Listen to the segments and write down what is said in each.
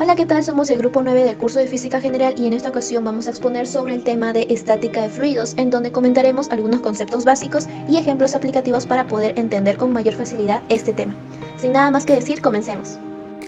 Hola, ¿qué tal? Somos el grupo 9 del curso de Física General y en esta ocasión vamos a exponer sobre el tema de estática de fluidos, en donde comentaremos algunos conceptos básicos y ejemplos aplicativos para poder entender con mayor facilidad este tema. Sin nada más que decir, comencemos.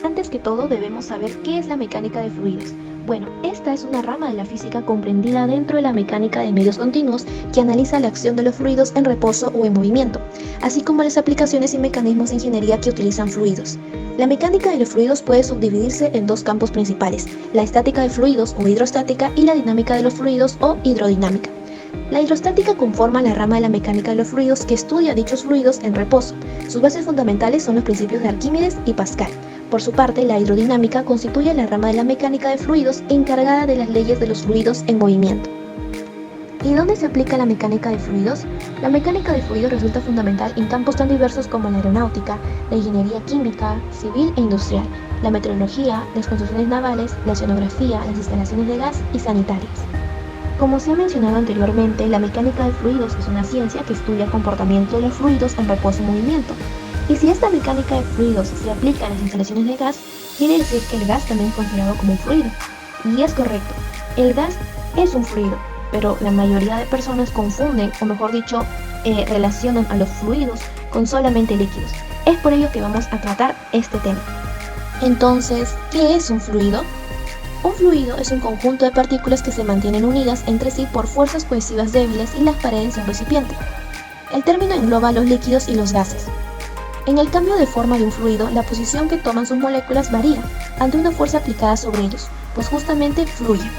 Antes que todo, debemos saber qué es la mecánica de fluidos. Bueno, esta es una rama de la física comprendida dentro de la mecánica de medios continuos que analiza la acción de los fluidos en reposo o en movimiento, así como las aplicaciones y mecanismos de ingeniería que utilizan fluidos. La mecánica de los fluidos puede subdividirse en dos campos principales, la estática de fluidos o hidrostática y la dinámica de los fluidos o hidrodinámica. La hidrostática conforma la rama de la mecánica de los fluidos que estudia dichos fluidos en reposo. Sus bases fundamentales son los principios de Arquímedes y Pascal. Por su parte, la hidrodinámica constituye la rama de la mecánica de fluidos encargada de las leyes de los fluidos en movimiento. ¿Y dónde se aplica la mecánica de fluidos? La mecánica de fluidos resulta fundamental en campos tan diversos como la aeronáutica, la ingeniería química, civil e industrial, la meteorología, las construcciones navales, la oceanografía, las instalaciones de gas y sanitarias. Como se ha mencionado anteriormente, la mecánica de fluidos es una ciencia que estudia el comportamiento de los fluidos en reposo y movimiento. Y si esta mecánica de fluidos se aplica a las instalaciones de gas, quiere decir que el gas también es considerado como un fluido. Y es correcto, el gas es un fluido, pero la mayoría de personas confunden, o mejor dicho, relacionan a los fluidos con solamente líquidos. Es por ello que vamos a tratar este tema. Entonces, ¿qué es un fluido? Un fluido es un conjunto de partículas que se mantienen unidas entre sí por fuerzas cohesivas débiles y las paredes de un recipiente. El término engloba los líquidos y los gases. En el cambio de forma de un fluido, la posición que toman sus moléculas varía ante una fuerza aplicada sobre ellos, pues justamente fluyen.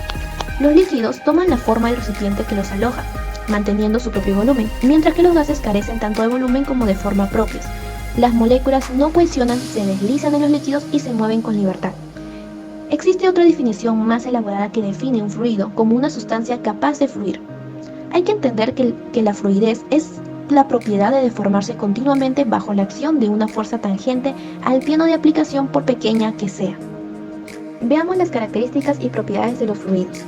Los líquidos toman la forma del recipiente que los aloja, manteniendo su propio volumen, mientras que los gases carecen tanto de volumen como de forma propias. Las moléculas no cohesionan, se deslizan en los líquidos y se mueven con libertad. Existe otra definición más elaborada que define un fluido como una sustancia capaz de fluir. Hay que entender que la fluidez es la propiedad de deformarse continuamente bajo la acción de una fuerza tangente al plano de aplicación por pequeña que sea. Veamos las características y propiedades de los fluidos.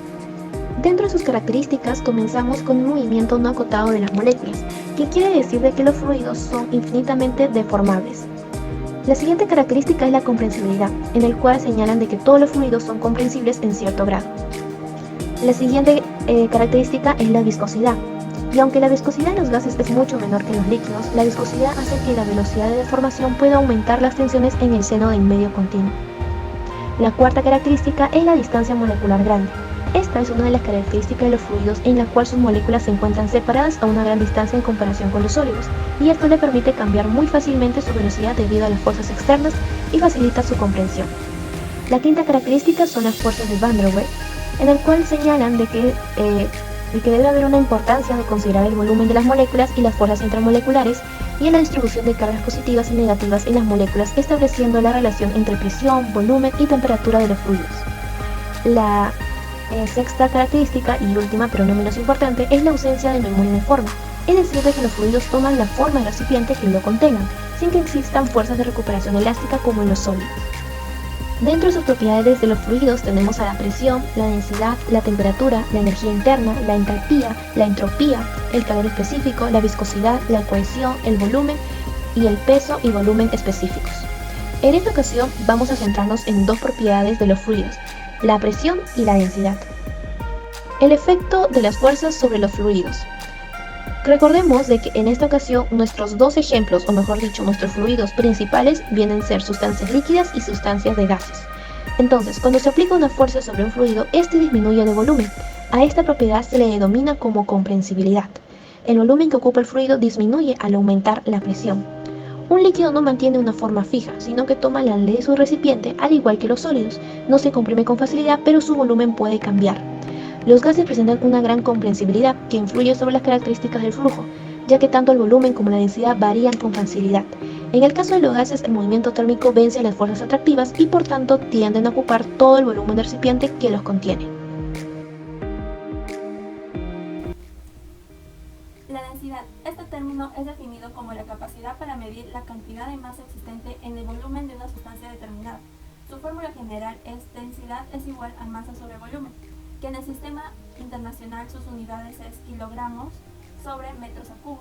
Dentro de sus características comenzamos con un movimiento no acotado de las moléculas, que quiere decir de que los fluidos son infinitamente deformables. La siguiente característica es la comprensibilidad, en el cual señalan de que todos los fluidos son comprensibles en cierto grado. La siguiente característica es la viscosidad, y aunque la viscosidad en los gases es mucho menor que en los líquidos, la viscosidad hace que la velocidad de deformación pueda aumentar las tensiones en el seno del medio continuo. La cuarta característica es la distancia molecular grande. Esta es una de las características de los fluidos en la cual sus moléculas se encuentran separadas a una gran distancia en comparación con los sólidos, y esto le permite cambiar muy fácilmente su velocidad debido a las fuerzas externas y facilita su comprensión. La quinta característica son las fuerzas de Van der Waals, en el cual señalan de que debe haber una importancia de considerar el volumen de las moléculas y las fuerzas intramoleculares y en la distribución de cargas positivas y negativas en las moléculas, estableciendo la relación entre presión, volumen y temperatura de los fluidos. La sexta característica y última, pero no menos importante, es la ausencia de memoria de forma, es decir, de que los fluidos toman la forma del recipiente que lo contengan, sin que existan fuerzas de recuperación elástica como en los sólidos. Dentro de sus propiedades de los fluidos tenemos a la presión, la densidad, la temperatura, la energía interna, la entalpía, la entropía, el calor específico, la viscosidad, la cohesión, el volumen y el peso y volumen específicos. En esta ocasión vamos a centrarnos en dos propiedades de los fluidos, la presión y la densidad. El efecto de las fuerzas sobre los fluidos. Recordemos de que en esta ocasión nuestros dos ejemplos, o mejor dicho, nuestros fluidos principales vienen a ser sustancias líquidas y sustancias de gases. Entonces, cuando se aplica una fuerza sobre un fluido, este disminuye de volumen. A esta propiedad se le denomina como comprensibilidad. El volumen que ocupa el fluido disminuye al aumentar la presión. Un líquido no mantiene una forma fija, sino que toma la ley de su recipiente, al igual que los sólidos. No se comprime con facilidad, pero su volumen puede cambiar. Los gases presentan una gran comprensibilidad que influye sobre las características del flujo, ya que tanto el volumen como la densidad varían con facilidad. En el caso de los gases, el movimiento térmico vence a las fuerzas atractivas y por tanto tienden a ocupar todo el volumen del recipiente que los contiene. La densidad. Este término es definido como la capacidad para medir la cantidad de masa existente en el volumen de una sustancia determinada. Su fórmula general es densidad es igual a masa sobre volumen, que en el sistema internacional sus unidades es kilogramos sobre metros a cubo.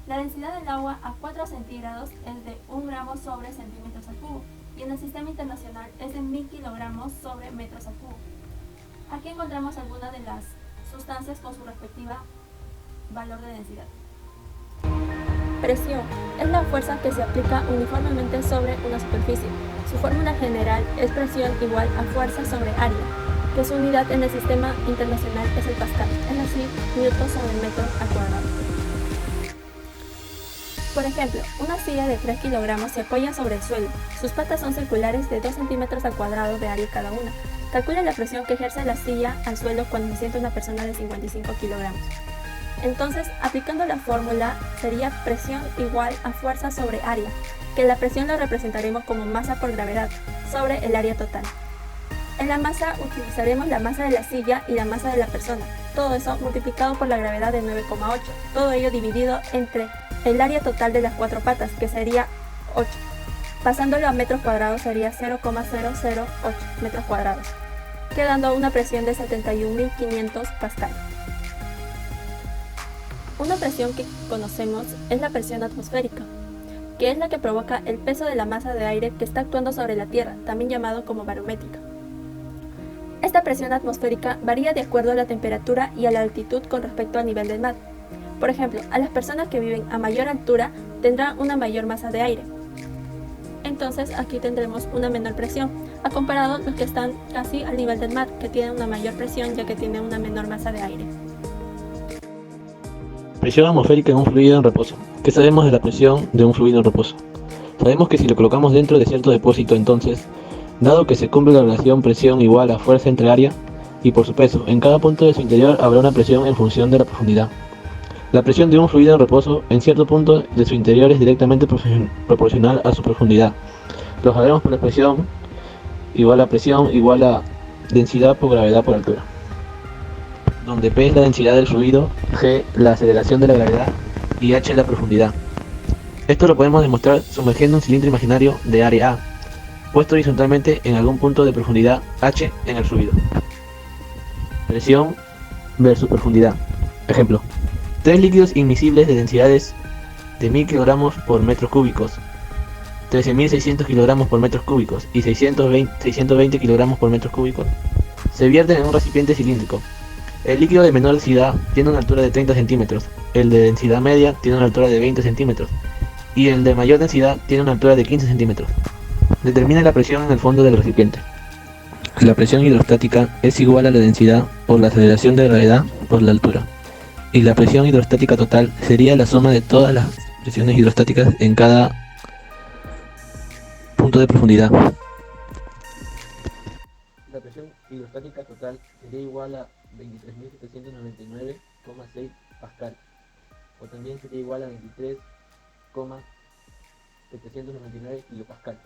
La densidad del agua a 4 centígrados es de 1 gramo sobre centímetros a cubo. y en el sistema internacional es de 1000 kilogramos sobre metros al cubo. Aquí encontramos algunas de las sustancias con su respectiva valor de densidad. Presión es la fuerza que se aplica uniformemente sobre una superficie. Su fórmula general es presión igual a fuerza sobre área, que su unidad en el sistema internacional es el pascal, es decir, newton sobre metro al cuadrado. Por ejemplo, una silla de 3 kilogramos se apoya sobre el suelo. Sus patas son circulares de 2 centímetros al cuadrado de área cada una. Calcula la presión que ejerce la silla al suelo cuando se sienta una persona de 55 kilogramos. Entonces, aplicando la fórmula, sería presión igual a fuerza sobre área, que la presión lo representaremos como masa por gravedad, sobre el área total. En la masa utilizaremos la masa de la silla y la masa de la persona, todo eso multiplicado por la gravedad de 9,8, todo ello dividido entre el área total de las 4 patas, que sería 8. Pasándolo a metros cuadrados sería 0,008 metros cuadrados, quedando una presión de 71.500 pascal. Una presión que conocemos es la presión atmosférica, que es la que provoca el peso de la masa de aire que está actuando sobre la Tierra, también llamado como barométrica. Esta presión atmosférica varía de acuerdo a la temperatura y a la altitud con respecto al nivel del mar. Por ejemplo, a las personas que viven a mayor altura tendrán una mayor masa de aire. Entonces aquí tendremos una menor presión, a comparado los que están casi al nivel del mar, que tienen una mayor presión ya que tienen una menor masa de aire. Presión atmosférica en un fluido en reposo. ¿Qué sabemos de la presión de un fluido en reposo? Sabemos que si lo colocamos dentro de cierto depósito, entonces, dado que se cumple la relación presión igual a fuerza entre área y por su peso, en cada punto de su interior habrá una presión en función de la profundidad. La presión de un fluido en reposo en cierto punto de su interior es directamente proporcional a su profundidad. Lo sabremos por la presión igual a densidad por gravedad por altura, donde P es la densidad del fluido, G la aceleración de la gravedad y H la profundidad. Esto lo podemos demostrar sumergiendo un cilindro imaginario de área A, puesto horizontalmente en algún punto de profundidad H en el fluido. Presión versus profundidad. Ejemplo: 3 líquidos inmiscibles de densidades de 1000 kilogramos por metros cúbicos, 13.600 kilogramos por metros cúbicos y 620 kilogramos por metros cúbicos se vierten en un recipiente cilíndrico. El líquido de menor densidad tiene una altura de 30 centímetros, el de densidad media tiene una altura de 20 centímetros y el de mayor densidad tiene una altura de 15 centímetros. Determina la presión en el fondo del recipiente. La presión hidrostática es igual a la densidad por la aceleración de gravedad por la altura, y la presión hidrostática total sería la suma de todas las presiones hidrostáticas en cada punto de profundidad. La presión hidrostática total sería igual a 23.799,6 pascal, o también sería igual a 23,799 kilopascal.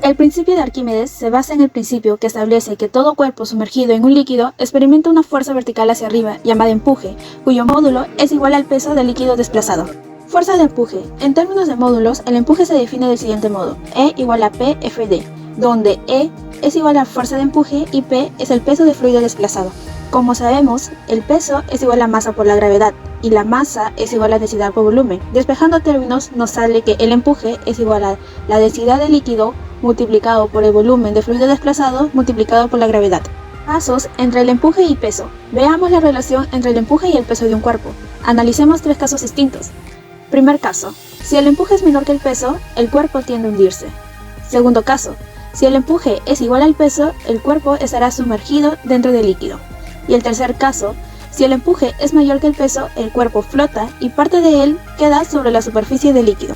El principio de Arquímedes se basa en el principio que establece que todo cuerpo sumergido en un líquido experimenta una fuerza vertical hacia arriba, llamada empuje, cuyo módulo es igual al peso del líquido desplazado. Fuerza de empuje. En términos de módulos, el empuje se define del siguiente modo: E igual a P FD, donde E es igual a fuerza de empuje y P es el peso del fluido desplazado. Como sabemos, el peso es igual a masa por la gravedad y la masa es igual a densidad por volumen. Despejando términos, nos sale que el empuje es igual a la densidad del líquido multiplicado por el volumen de fluido desplazado multiplicado por la gravedad. Casos entre el empuje y peso. Veamos la relación entre el empuje y el peso de un cuerpo. Analicemos 3 casos distintos. Primer caso: si el empuje es menor que el peso, el cuerpo tiende a hundirse. Segundo caso: si el empuje es igual al peso, el cuerpo estará sumergido dentro del líquido. Y el tercer caso: si el empuje es mayor que el peso, el cuerpo flota y parte de él queda sobre la superficie del líquido.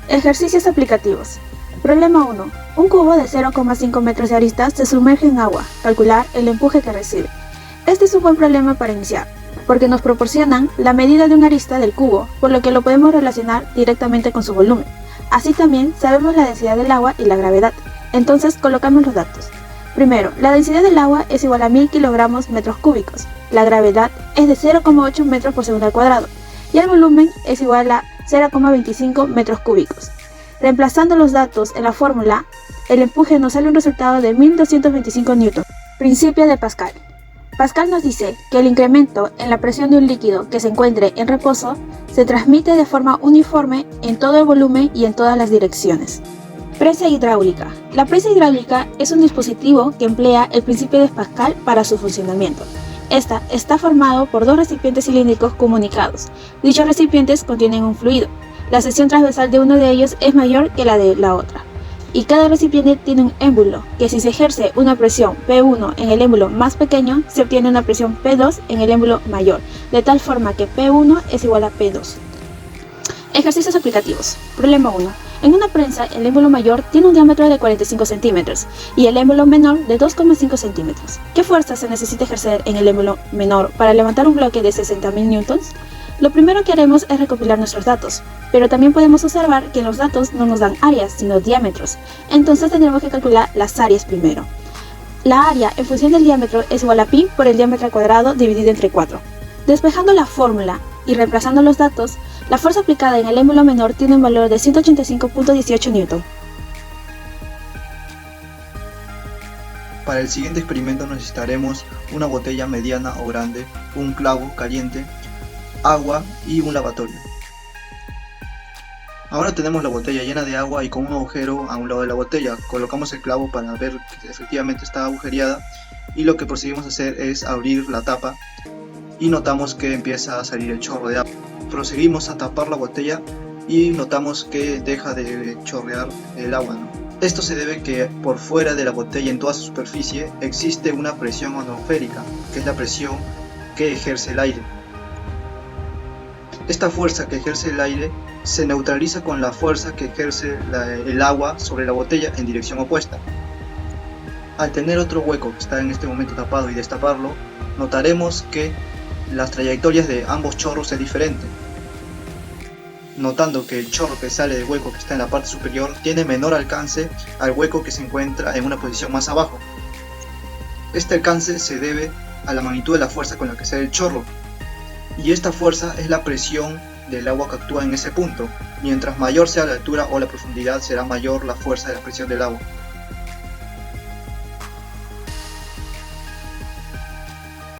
Ejercicios aplicativos. Problema 1. Un cubo de 0,5 metros de arista se sumerge en agua. Calcular el empuje que recibe. Este es un buen problema para iniciar, porque nos proporcionan la medida de una arista del cubo, por lo que lo podemos relacionar directamente con su volumen. Así también sabemos la densidad del agua y la gravedad. Entonces colocamos los datos. Primero, la densidad del agua es igual a 1000 kilogramos metros cúbicos. La gravedad es de 0,8 metros por segundo al cuadrado. Y el volumen es igual a 0,25 metros cúbicos. Reemplazando los datos en la fórmula, el empuje nos sale un resultado de 1225 newton. Principio de Pascal. Pascal nos dice que el incremento en la presión de un líquido que se encuentre en reposo se transmite de forma uniforme en todo el volumen y en todas las direcciones. Presa hidráulica. La presa hidráulica es un dispositivo que emplea el principio de Pascal para su funcionamiento. Esta está formado por dos recipientes cilíndricos comunicados. Dichos recipientes contienen un fluido. La sección transversal de uno de ellos es mayor que la de la otra. Y cada recipiente tiene un émbulo, que si se ejerce una presión P1 en el émbulo más pequeño, se obtiene una presión P2 en el émbulo mayor, de tal forma que P1 es igual a P2. Ejercicios aplicativos. Problema 1. En una prensa, el émbulo mayor tiene un diámetro de 45 centímetros y el émbulo menor de 2,5 centímetros. ¿Qué fuerza se necesita ejercer en el émbulo menor para levantar un bloque de 60.000 newtons? Lo primero que haremos es recopilar nuestros datos, pero también podemos observar que los datos no nos dan áreas, sino diámetros. Entonces tendremos que calcular las áreas primero. La área en función del diámetro es igual a pi por el diámetro al cuadrado dividido entre 4. Despejando la fórmula y reemplazando los datos, la fuerza aplicada en el émbulo menor tiene un valor de 185.18 newton. Para el siguiente experimento necesitaremos una botella mediana o grande, un clavo caliente, agua y un lavatorio. Ahora tenemos la botella llena de agua y con un agujero a un lado de la botella. Colocamos el clavo para ver que efectivamente está agujereada y lo que procedimos a hacer es abrir la tapa y notamos que empieza a salir el chorro de agua. Proseguimos a tapar la botella y notamos que deja de chorrear el agua, ¿no? Esto se debe que por fuera de la botella en toda su superficie existe una presión atmosférica, que es la presión que ejerce el aire. Esta fuerza que ejerce el aire se neutraliza con la fuerza que ejerce el agua sobre la botella en dirección opuesta. Al tener otro hueco que está en este momento tapado y destaparlo, notaremos que las trayectorias de ambos chorros es diferente, notando que el chorro que sale del hueco que está en la parte superior tiene menor alcance al hueco que se encuentra en una posición más abajo. Este alcance se debe a la magnitud de la fuerza con la que sale el chorro, y esta fuerza es la presión del agua que actúa en ese punto. Mientras mayor sea la altura o la profundidad, será mayor la fuerza de la presión del agua.